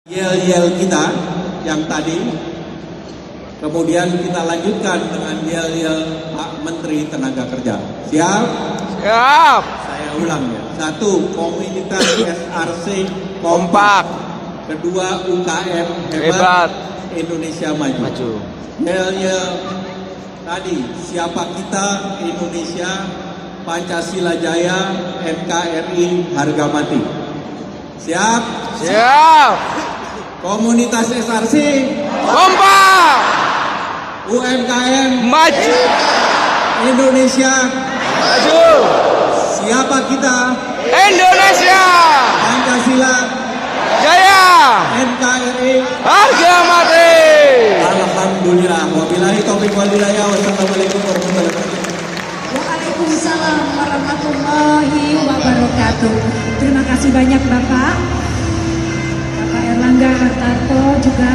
Yel-yel kita yang tadi, kemudian kita lanjutkan dengan yel-yel Pak Menteri Tenaga Kerja. Siap? Siap. Saya ulang ya. 1. Komunitas SRC Kompak. Kedua, UKM Hebat. Indonesia Maju. Maju. Yel-yel tadi, siapa kita Indonesia, Pancasila Jaya, NKRI harga mati. Siap? Siap. Komunitas SRC Kompak. UMKM Maju. Indonesia. Maju. Siapa kita? Indonesia Pancasila Jaya. NKRI. Harga mati. Alhamdulillah. Wabillahi taufiq wal hidayah. Wassalamualaikum warahmatullahi wabarakatuh. Waalaikumsalam warahmatullahi wabarakatuh. Terima kasih banyak Bapak Erlangga Hartarto juga.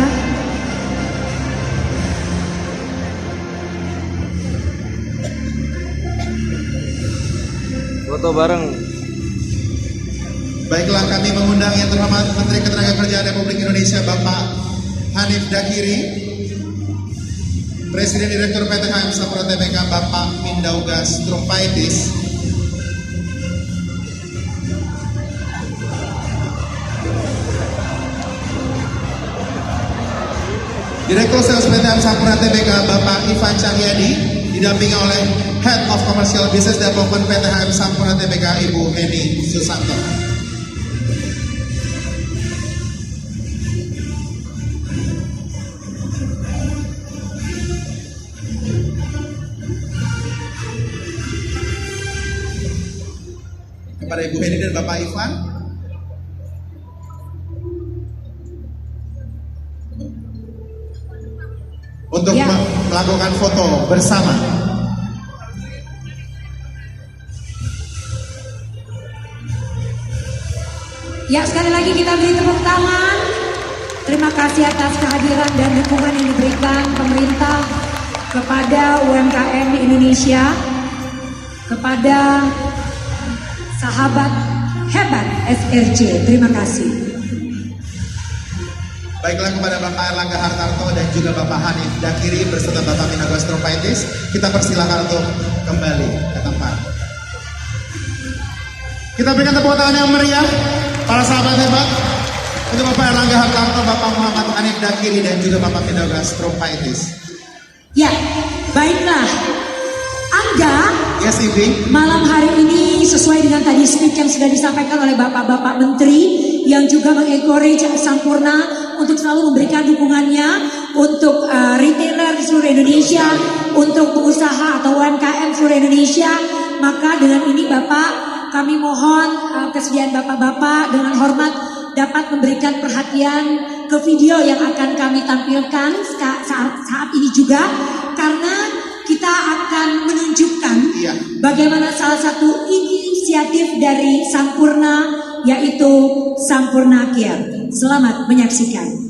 Foto bareng. Baiklah, kami mengundang yang terhormat Menteri Ketenagakerjaan Republik Indonesia Bapak Hanif Dakiri, Presiden Direktur PT HM Sampurna Tbk Bapak Mindaugas Trumpaitis, Direktur Sales PT HM Sampurna Tbk Bapak Ivan Cahyadi, didampingi oleh Head of Commercial Business Development PT HM Sampurna Tbk Ibu Heni Susanto. Kepada Ibu Heni dan Bapak Ivan, untuk Ya. melakukan foto bersama. Ya, sekali lagi kita beri tepuk tangan. Terima kasih atas kehadiran dan dukungan yang diberikan pemerintah kepada UMKM di Indonesia, kepada sahabat hebat SRC. Terima kasih. Baiklah, kepada Bapak Erlangga Hartarto dan juga Bapak Hanif Dakiri beserta Bapak Mindaugas Trumpaitis, kita persilakan untuk kembali ke tempat. Kita berikan tepuk tangan yang meriah para sahabat hebat untuk Bapak Erlangga Hartarto, Bapak Muhammad Hanif Dakiri dan juga Bapak Mindaugas Trumpaitis. Ya, baiklah. Angga, Yes, Ibi. malam hari ini sesuai dengan tadi speech yang sudah disampaikan oleh Bapak-Bapak Menteri yang juga mengencourage Sampurna untuk selalu memberikan dukungannya untuk retailer di seluruh Indonesia, untuk pengusaha atau UMKM seluruh Indonesia. Maka dengan ini Bapak, kami mohon kesediaan Bapak-Bapak dengan hormat dapat memberikan perhatian ke video yang akan kami tampilkan saat ini juga, karena kita akan menunjukkan bagaimana salah satu inisiatif dari Sampurna, yaitu Sampurna Care. Selamat menyaksikan.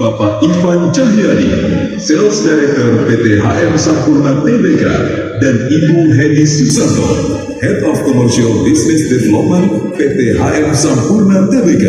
Bapak Ivan Cahyadi, Sales Director PT HM Sampurna Tbk, dan Ibu Hedi Susanto, Head of Commercial Business Development PT HM Sampurna Tbk.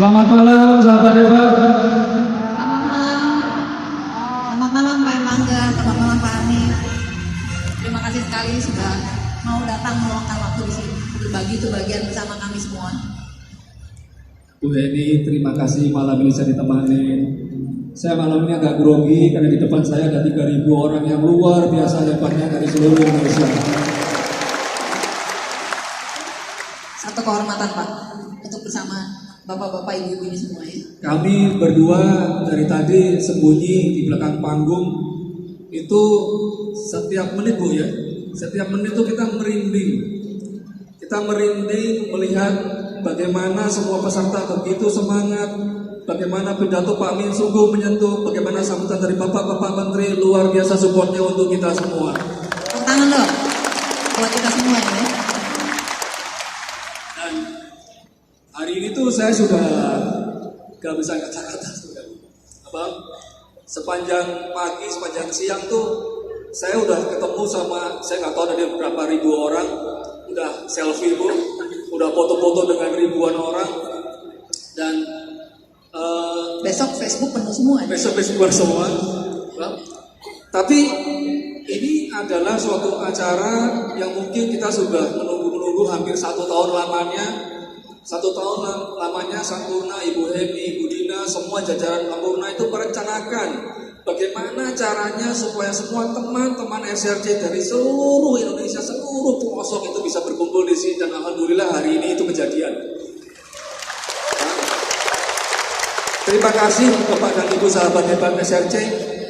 Selamat malam, sahabat hebat. Selamat malam Pak Erlangga, selamat malam Pak Hanif. Terima kasih sekali sudah mau datang meluangkan waktu di sini berbagi itu bagian bersama kami semua. Bu Hedi, terima kasih malam ini saya ditemani. Saya malam ini agak grogi karena di depan saya ada 3.000 orang yang luar biasa hebatnya dari seluruh Indonesia. Satu kehormatan Pak untuk bersama Bapak-bapak, ibu-ibu ini semua ya. Kami berdua dari tadi sembunyi di belakang panggung itu setiap menit Bu ya. Setiap menit itu kita merinding. Kita merinding melihat bagaimana semua peserta begitu semangat, bagaimana pidato Pak Min sungguh menyentuh, bagaimana sambutan dari Bapak-bapak Menteri luar biasa supportnya untuk kita semua. Tepuk tangan dong buat kita semua ya. Dan hari ini tuh saya sudah gak bisa kata-kata sudah. Sepanjang pagi, sepanjang siang tuh saya udah ketemu sama, saya nggak tahu ada berapa ribu orang, udah selfie Bu, udah foto-foto dengan ribuan orang, dan Besok Facebook penuh semua ya. besok semua. Tapi ini adalah suatu acara yang mungkin kita sudah menunggu hampir 1 tahun lamanya. 1 tahun lamanya Sampurna, Ibu Hemi, Ibu Dina, semua jajaran Sampurna itu merencanakan bagaimana caranya supaya semua teman-teman SRC dari seluruh Indonesia, seluruh pelosok itu bisa berkumpul di sini, dan alhamdulillah hari ini itu kejadian. Terima kasih Bapak dan Ibu sahabat hebat SRC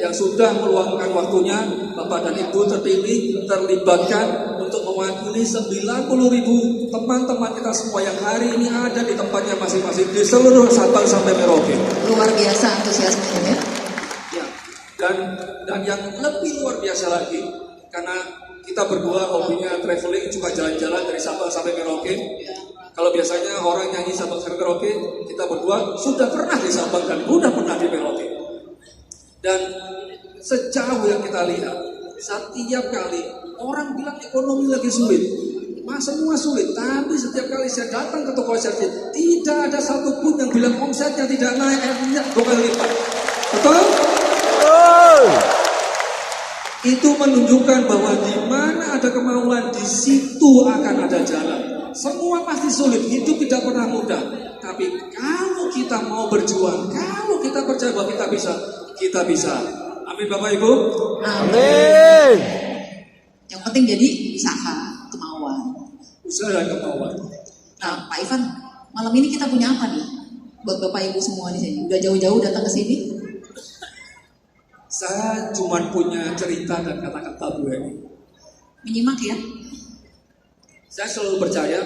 yang sudah meluangkan waktunya. Bapak dan Ibu terpilih, terlibatkan untuk mewakili 90.000 teman-teman kita semua yang hari ini ada di tempatnya masing-masing di seluruh Sabang sampai Merauke. Luar biasa antusiasmenya ya. Ya. Dan yang lebih luar biasa lagi, karena kita berdua hobinya traveling, suka jalan-jalan dari Sabang sampai Merauke. Kalau biasanya orang nyanyi Sabang sampai Merauke, kita berdua sudah pernah di Sabang dan sudah pernah di Merauke. Dan sejauh yang kita lihat, setiap kali orang bilang ekonomi lagi sulit, semua sulit, tapi setiap kali saya datang ke toko SRC, tidak ada satupun yang bilang omsetnya tidak naik, 2 kali lipat. Betul? Itu menunjukkan bahwa di mana ada kemauan, di situ akan ada jalan. Semua pasti sulit, hidup tidak pernah mudah. Tapi kalau kita mau berjuang, kalau kita percaya bahwa kita bisa. Amin Bapak Ibu. Amin. Yang penting jadi usaha, kemauan. Usaha dan kemauan. Nah Pak Ivan, malam ini kita punya apa nih buat Bapak Ibu semua di sini? Udah jauh-jauh datang ke sini? Saya cuma punya cerita dan kata-kata Bu Heni. Menyimak ya. Saya selalu percaya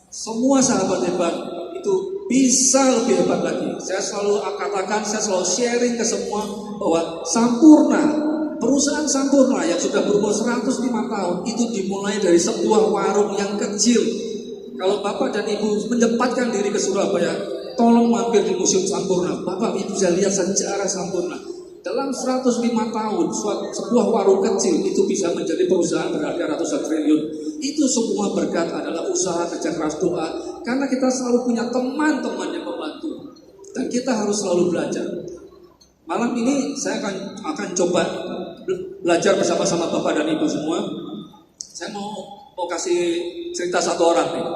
semua sahabat hebat itu bisa lebih hebat lagi. Saya selalu katakan, saya selalu sharing ke semua bahwa Sampurna, perusahaan Sampurna yang sudah berumur 105 tahun itu dimulai dari sebuah warung yang kecil. Kalau Bapak dan Ibu menyempatkan diri ke Surabaya, tolong mampir di Museum Sampurna. Bapak Ibu bisa lihat sejarah Sampurna. Dalam 105 tahun, sebuah warung kecil itu bisa menjadi perusahaan berharga ratusan triliun. Itu semua berkat adalah usaha kerja keras doa. Karena kita selalu punya teman-teman yang membantu. Dan kita harus selalu belajar. Malam ini saya akan coba belajar bersama-sama Bapak dan Ibu semua. Saya mau kasih cerita satu orang nih.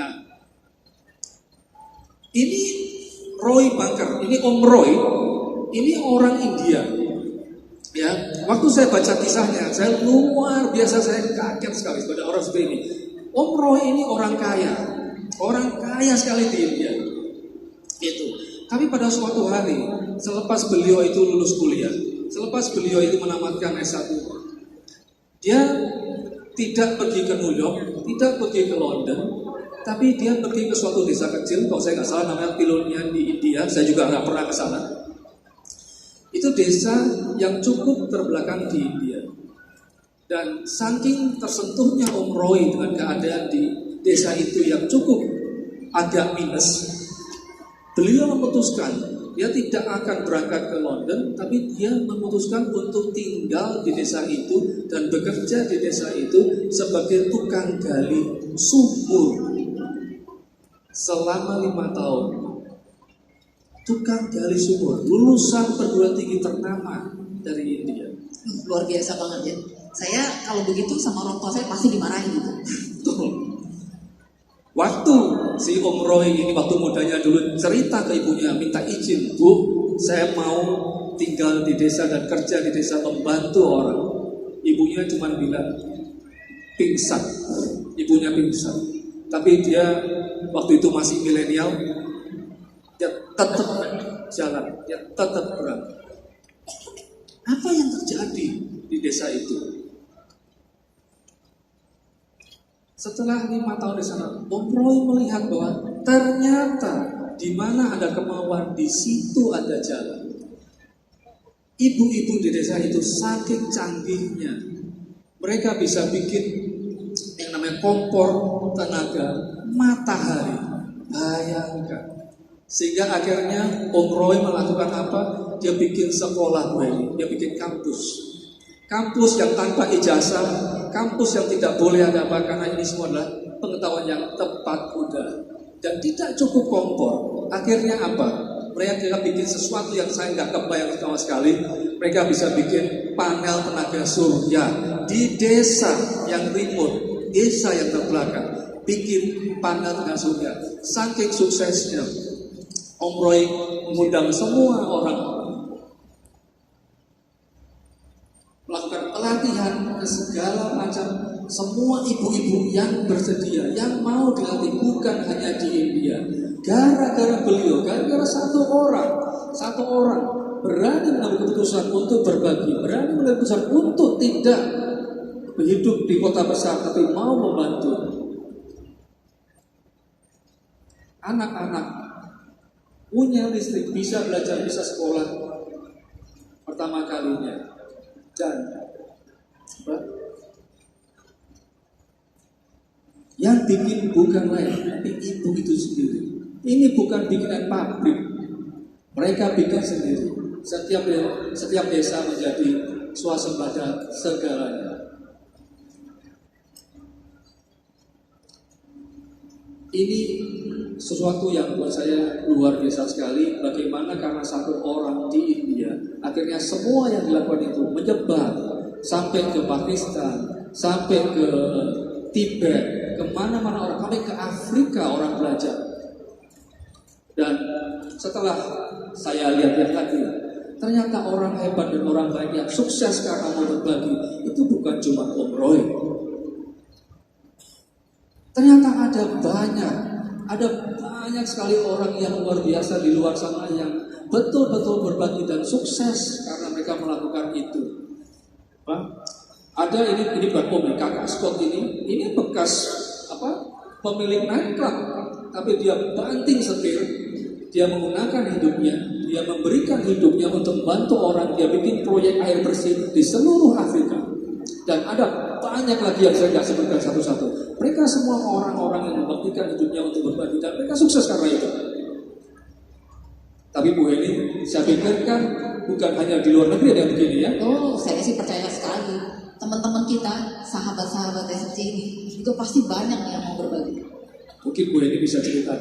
Nah, ini Roy Banker, ini Om Roy. Ini orang India, ya. Waktu saya baca kisahnya, saya luar biasa, saya kaget sekali pada orang seperti ini. Om Roy ini orang kaya sekali di India. Itu. Tapi pada suatu hari selepas beliau itu lulus kuliah, selepas beliau itu menamatkan S1, dia tidak pergi ke New York, tidak pergi ke London, tapi dia pergi ke suatu desa kecil, kalau saya nggak salah namanya Pilonian di India, saya juga nggak pernah ke sana. Itu desa yang cukup terbelakang di India. Dan saking tersentuhnya Om Roy dengan keadaan di desa itu yang cukup agak minus, beliau memutuskan dia tidak akan berangkat ke London, tapi dia memutuskan untuk tinggal di desa itu dan bekerja di desa itu sebagai tukang gali sumur selama 5 tahun. Tukang gali sumur, lulusan perguruan tinggi ternama dari India. Luar biasa banget ya. Saya kalau begitu sama orang tua saya pasti dimarahin gitu. Betul. Waktu si Om Roy ini waktu mudanya dulu cerita ke ibunya, minta izin, Bu, saya mau tinggal di desa dan kerja di desa membantu orang. Ibunya cuma bilang pingsan, ibunya pingsan. Tapi dia waktu itu masih milenial, dia tetap jalan, dia tetap berangkat. Apa yang terjadi di desa itu? Setelah 5 tahun di sana, Om Roy melihat bahwa ternyata di mana ada kemauan, di situ ada jalan. Ibu-ibu di desa itu saking canggihnya, mereka bisa bikin yang namanya kompor tenaga matahari. Bayangkan. Sehingga akhirnya Om Roy melakukan apa? Dia bikin sekolah bayi, dia bikin kampus. Kampus yang tanpa ijazah, kampus yang tidak boleh ada apa, karena ini semua adalah pengetahuan yang tepat udah. Dan tidak cukup kompor. Akhirnya apa? Mereka bikin sesuatu yang saya nggak kebayang sama sekali. Mereka bisa bikin panel tenaga surya di desa yang remote, desa yang terbelakang. Bikin panel tenaga surya. Saking suksesnya, Om Roy mengundang semua orang melakukan pelatihan ke segala macam, semua ibu-ibu yang bersedia, yang mau dilatih, bukan hanya di India. Gara-gara beliau, gara-gara satu orang berani mengambil keputusan untuk berbagi, berani mengambil keputusan untuk tidak hidup di kota besar, tapi mau membantu anak-anak punya listrik, bisa belajar, bisa sekolah pertama kalinya. Dan yang bikin bukan lain, tapi ibu itu sendiri. Ini bukan bikinan pabrik, mereka bikin sendiri. Setiap desa menjadi swasembada segalanya. Ini sesuatu yang buat saya luar biasa sekali. Bagaimana karena satu orang di India, akhirnya semua yang dilakukan itu menyebar sampai ke Pakistan, sampai ke Tibet, kemana-mana orang, sampai ke Afrika orang belajar. Dan setelah saya lihat-lihat lagi, ternyata orang hebat dan orang baik yang sukses karena mau berbagi itu bukan cuma Om Roy. Ternyata ada banyak sekali orang yang luar biasa di luar sana yang betul-betul berbagi dan sukses karena mereka melakukan itu. Ada ini bukan Om, kakak Scott ini bekas pemilik nightclub, tapi dia banting setir, dia menggunakan hidupnya, dia memberikan hidupnya untuk membantu orang, dia bikin proyek air bersih di seluruh Afrika. Dan ada banyak lagi yang saya tidak sebutkan satu-satu. Mereka semua orang-orang yang membaktikan hidupnya untuk berbagi dan mereka sukses karena itu. Tapi Bu Heni, saya pikirkan bukan hanya di luar negeri ada yang begini ya. Oh, saya sih percaya sekali. Teman-teman kita, sahabat-sahabat SFC ini juga pasti banyak yang mau berbagi. Mungkin Bu Heni bisa cerita.